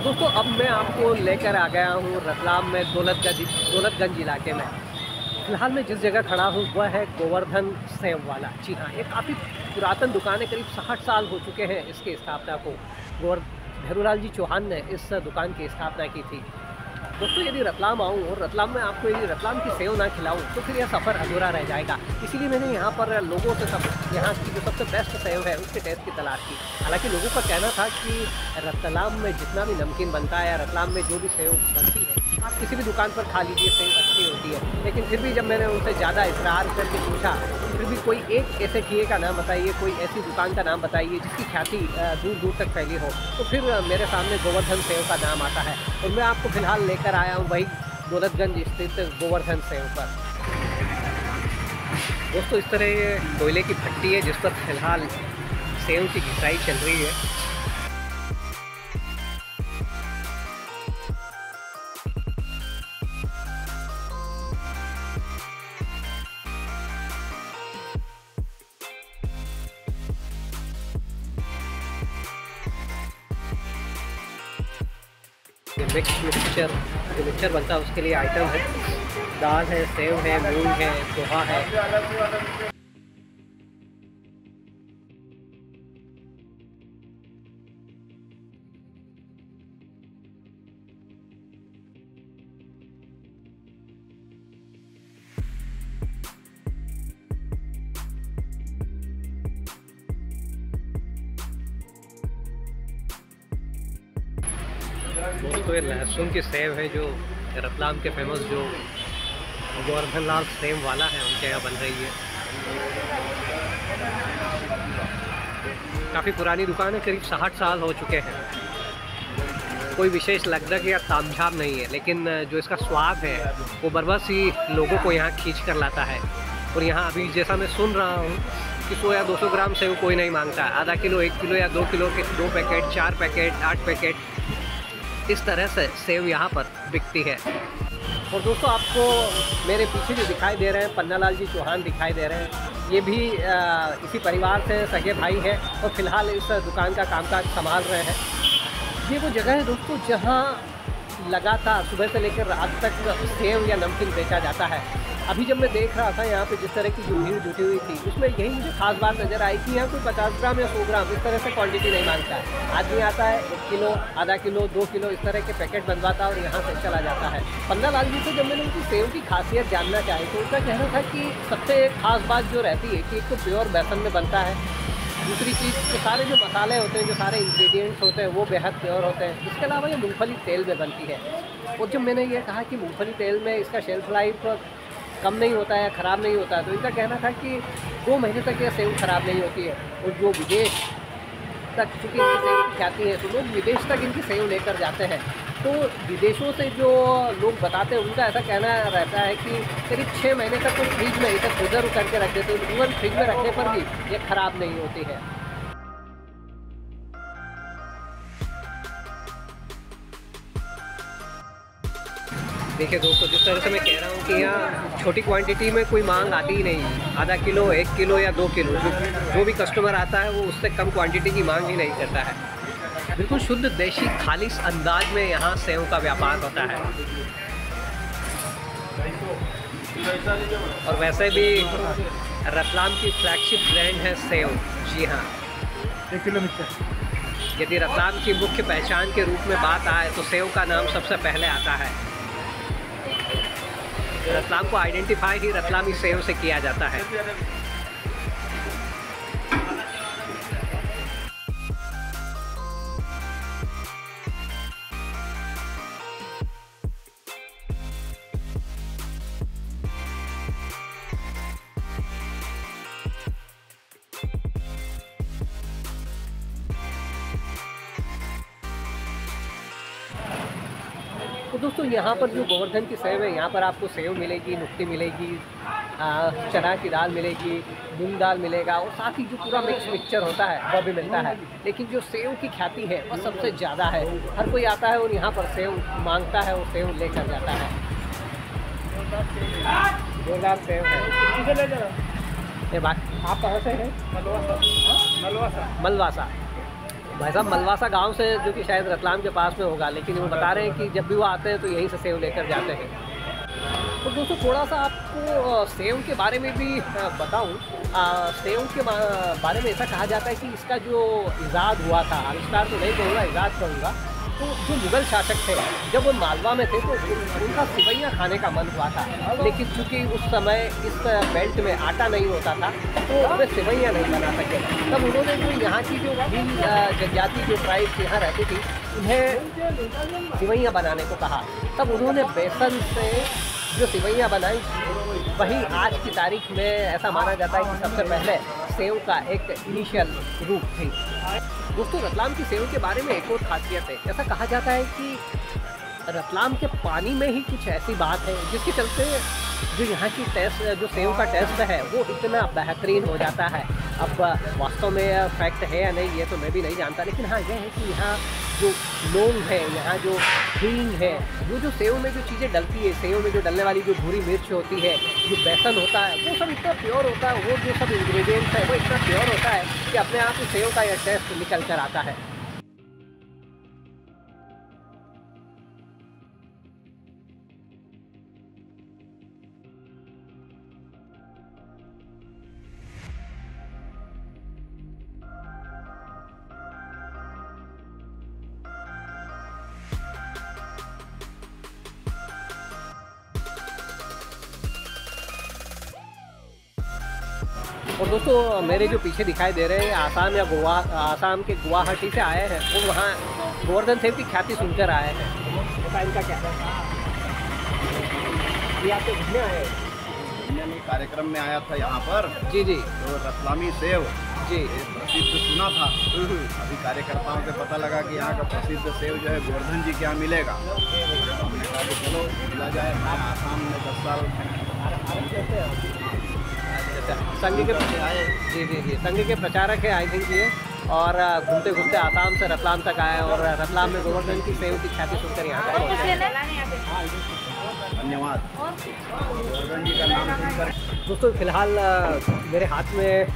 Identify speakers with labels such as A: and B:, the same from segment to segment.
A: दोस्तों अब मैं आपको लेकर आ गया हूँ रतलाम में दौलतगंज इलाके में। फ़िलहाल मैं जिस जगह खड़ा हूँ वह है गोवर्धन सेव वाला। जी हाँ, ये काफ़ी पुरातन दुकान है, करीब 60 साल हो चुके हैं इसकी स्थापना को। भैरूलाल जी चौहान ने इस दुकान की स्थापना की थी। दोस्तों यदि रतलाम आऊँ और रतलाम में आपको यदि रतलाम की सेव ना खिलाऊँ तो फिर यह सफ़र अधूरा रह जाएगा। इसीलिए मैंने यहाँ पर लोगों से यहाँ की जो सबसे बेस्ट सेव है उसके टेस्ट की तलाश की। हालांकि लोगों का कहना था कि रतलाम में जितना भी नमकीन बनता है या रतलाम में जो भी सेव बनती है आप किसी भी दुकान पर खा लीजिए, सेव अच्छी होती है। लेकिन फिर भी जब मैंने उनसे ज़्यादा इसरार करके पूछा फिर भी कोई एक ऐसे ठिए का नाम बताइए, कोई ऐसी दुकान का नाम बताइए जिसकी ख्याति दूर दूर तक फैली हो, तो फिर मेरे सामने गोवर्धन सेव का नाम आता है। और मैं आपको फ़िलहाल लेकर आया हूँ वही दौलतगंज स्थित गोवर्धन सेव पर। दोस्तों इस तरह कोयले की भट्टी है जिस पर फिलहाल सेव की घिसाई चल रही है। मिक्सचर जो मिक्सचर बनता है उसके लिए आइटम है, दाल है, सेव है, मूंग है, पोहा है। दोस्तों ये लहसुन की सेव है जो रतलाम के फेमस जो गोवर्धन लाल सेव वाला है उनके यहाँ बन रही है। काफ़ी पुरानी दुकान है, करीब 60 साल हो चुके हैं। कोई विशेष लगभग या तामझाम नहीं है, लेकिन जो इसका स्वाद है वो बरबस ही लोगों को यहाँ खींच कर लाता है। और यहाँ अभी जैसा मैं सुन रहा हूँ कि 100 या 200 ग्राम सेव कोई नहीं मांगता, आधा किलो, 1 किलो या 2 किलो के 2 पैकेट, 4 पैकेट, 8 पैकेट, इस तरह से सेव यहाँ पर बिकती है। और दोस्तों आपको मेरे पीछे जो दिखाई दे रहे हैं पन्नालाल जी चौहान दिखाई दे रहे हैं, ये भी इसी परिवार से सगे भाई हैं और फिलहाल इस दुकान का कामकाज संभाल रहे हैं। ये वो जगह है दोस्तों जहाँ लगातार सुबह से लेकर रात तक सेव या नमकीन बेचा जाता है। अभी जब मैं देख रहा था यहाँ पे जिस तरह की जो भीड़ जुटी हुई थी उसमें यही मुझे खास बात नज़र आई कि यहाँ कोई 50 ग्राम या 100 ग्राम इस तरह से क्वांटिटी नहीं मांगता है। आदमी आता है 1 किलो, आधा किलो, 2 किलो इस तरह के पैकेट बनवाता है और यहाँ से चला जाता है। पन्नालाल जी से जब मैंने उनकी सेव की खासियत जानना चाही तो उनका कहना था कि सबसे खास बात जो रहती है कि एक तो प्योर बेसन में बनता है, दूसरी चीज़ के सारे जो मसाले होते हैं, जो सारे इंग्रेडिएंट्स होते हैं वो बेहद प्योर होते हैं। इसके अलावा ये मूँगफली तेल में बनती है। और जब मैंने ये कहा कि मूँगफली तेल में इसका शेल्फ लाइफ कम नहीं होता है, ख़राब नहीं होता है, तो इनका कहना था कि 2 महीने तक यह सेव ख़राब नहीं होती है। और जो विदेश तक चूँकि इनकी सेव की ख्याति है तो लोग विदेश तक इनकी सेव लेकर जाते हैं। तो विदेशों से जो लोग बताते हैं उनका ऐसा कहना रहता है कि करीब 6 महीने तक तो फ्रिज में इधर प्रिजर्व करके रख देते हैं, इवन फ्रिज में रखने पर भी ये ख़राब नहीं होती है। देखिए दोस्तों जिस तरह से मैं कह रहा हूँ कि यहाँ छोटी क्वांटिटी में कोई मांग आती ही नहीं। आधा किलो, 1 किलो या 2 किलो जो भी कस्टमर आता है वो उससे कम क्वांटिटी की मांग ही नहीं करता है। बिल्कुल शुद्ध देशी खालिश अंदाज में यहाँ सेव का व्यापार होता है। और वैसे भी रतलाम की फ्लैगशिप ब्रांड है सेव। जी हाँ,
B: 1 किलो मिक्सचर।
A: यदि रतलाम की मुख्य पहचान के रूप में बात आए तो सेव का नाम सबसे पहले आता है। रतलाम को आइडेंटिफाई ही रतलामी सेव से किया जाता है। तो दोस्तों यहाँ पर जो गोवर्धन की सेव है यहाँ पर आपको सेव मिलेगी, नुक्ती मिलेगी, चना की दाल मिलेगी, मूंग दाल मिलेगा और साथ ही जो पूरा मिक्सचर होता है वह भी मिलता है। लेकिन जो सेव की ख्याति है वह सबसे ज़्यादा है। हर कोई आता है और यहाँ पर सेव मांगता है और सेव लेकर जाता है। जोरदार सेव है। ये बात आप कहाँ से हैं? मलवासा। भाई साहब मलवासा गांव से, जो कि शायद रतलाम के पास में होगा, लेकिन वो बता रहे हैं कि जब भी वो आते हैं तो यहीं से सेव लेकर जाते हैं। तो दोस्तों थोड़ा सा आपको सेव के बारे में भी बताऊं। सेव के बारे में ऐसा कहा जाता है कि इसका जो इजाद हुआ था, आविष्कार तो नहीं कहूँगा, इजाद कहूँगा, तो जो मुग़ल शासक थे जब वो मालवा में थे तो उनका सिवैयाँ खाने का मन हुआ था, लेकिन चूँकि उस समय इस बेल्ट में आटा नहीं होता था तो वे सिवैयाँ नहीं बना सके। तब उन्होंने जो यहाँ की जो भी जनजाति जो ट्राइब्स यहाँ रहती थी उन्हें सिवैयाँ बनाने को कहा। तब उन्होंने बेसन से जो सिवैयाँ बनाई, वही आज की तारीख में ऐसा माना जाता है कि सबसे पहले सेव का एक इनिशियल रूप थी। दोस्तों रतलाम की सेव के बारे में एक और खासियत है। ऐसा कहा जाता है कि रतलाम के पानी में ही कुछ ऐसी बात है जिसके चलते जो यहाँ की टेस्ट, जो सेव का टेस्ट है वो इतना बेहतरीन हो जाता है। अब वास्तव में फैक्ट है या नहीं ये तो मैं भी नहीं जानता, लेकिन हाँ यह है कि यहाँ जो लौंग है, यहाँ जो हींग है, वो जो सेव में जो चीज़ें डलती है, सेव में जो डलने वाली जो भूरी मिर्च होती है, जो बेसन होता है, वो सब इतना प्योर होता है, वो जो सब इंग्रेडिएंट्स है वो इतना प्योर होता है कि अपने आप ही सेव का यह टेस्ट निकल कर आता है। और दोस्तों मेरे जो पीछे दिखाई दे रहे हैं आसाम या गोवा, आसाम के गुवाहाटी से आए हैं, वो वहाँ गोवर्धन सेव की ख्याति सुनकर आए हैं। बता इनका क्या है? ये आपके घूमने आए हैं?
C: कार्यक्रम में आया था यहाँ पर।
A: जी जी।
C: तो रतलामी सेव
A: जी
C: प्रसिद्ध सुना था। अभी कार्यकर्ताओं से पता लगा कि यहाँ का प्रसिद्ध सेव जो है गोवर्धन जी के यहाँ मिलेगा। हमने कहा कि चलो मिला जाए। मैं आसाम में 10 साल
A: संघ के संघ के प्रचारक है आई थिंक ये, और घूमते घूमते आसाम से रतलाम तक आए और रतलाम में गोवर्धन की सेव की ख्याति सुनकर यहाँ तक पहुँचे।
C: धन्यवाद गोवर्धन जी का नाम सुनकर।
A: दोस्तों फिलहाल मेरे हाथ में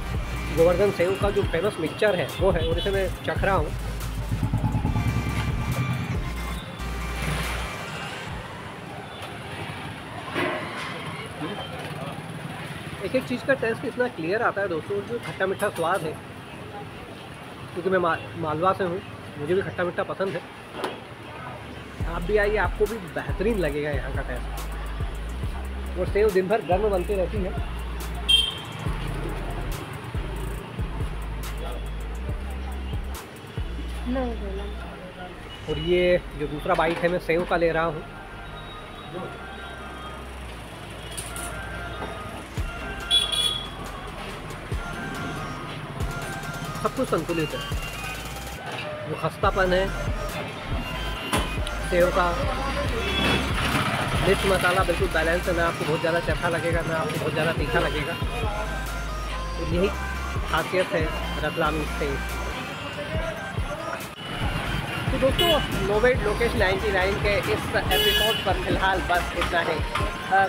A: गोवर्धन सेव का जो फेमस मिक्सचर है वो है, और इसे मैं चख रहा हूँ। एक एक चीज़ का टेस्ट इतना क्लियर आता है दोस्तों, जो खट्टा मीठा स्वाद है, क्योंकि मैं मालवा से हूँ, मुझे भी खट्टा मीठा पसंद है। आप भी आइए, आपको भी बेहतरीन लगेगा यहाँ का टेस्ट। और सेव दिन भर गर्म बनती रहती है। और ये जो दूसरा बाइट है मैं सेव का ले रहा हूँ। सब कुछ संतुलित है, जो खस्तापन है सेव का, मिर्च मसाला बिल्कुल बैलेंस है, ना आपको बहुत ज़्यादा चखा लगेगा ना आपको बहुत ज़्यादा तीखा लगेगा। तो यही खासियत है रतलामी सेव। तो दोस्तों नोवेड लोकेश 99 के इस एपिसोड पर फिलहाल बस इतना है।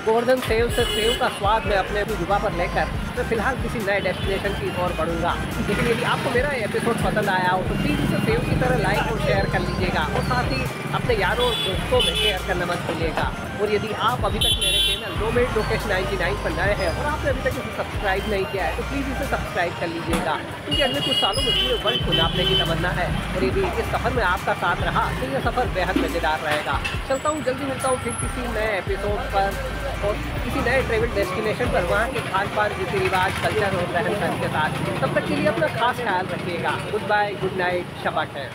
A: गोवर्धन सेव से सेव का स्वाद मैं अपने जुबा पर लेकर मैं फिलहाल किसी नए डेस्टिनेशन की ओर बढ़ूंगा। लेकिन यदि आपको मेरा एपिसोड पसंद आया हो तो प्लीज़ इसे सेव की तरह लाइक और शेयर कर लीजिएगा, और साथ ही अपने यारों और दोस्तों में शेयर करना मत भूलिएगा। और यदि आप अभी तक मेरे चैनल नोवेड लोकेश 99 पर नए हैं और आपने अभी तक इसे सब्सक्राइब नहीं किया है तो प्लीज़ इसे सब्सक्राइब कर लीजिएगा, क्योंकि अगले कुछ सालों में पूरे वर्ल्ड को नापने की तमन्ना है। और यदि इस सफ़र में आपका साथ रहा तो यह सफ़र बेहद मज़ेदार रहेगा। चलता हूँ, जल्दी मिलता हूँ फिर किसी नए एपिसोड पर और किसी नए ट्रैवल डेस्टिनेशन पर, वहाँ के खान पान, रीति रिवाज, कल्चर और रहन सहन के साथ। तब तक के लिए अपना खास ख्याल रखिएगा। Good bye, good night, Shaba खैर।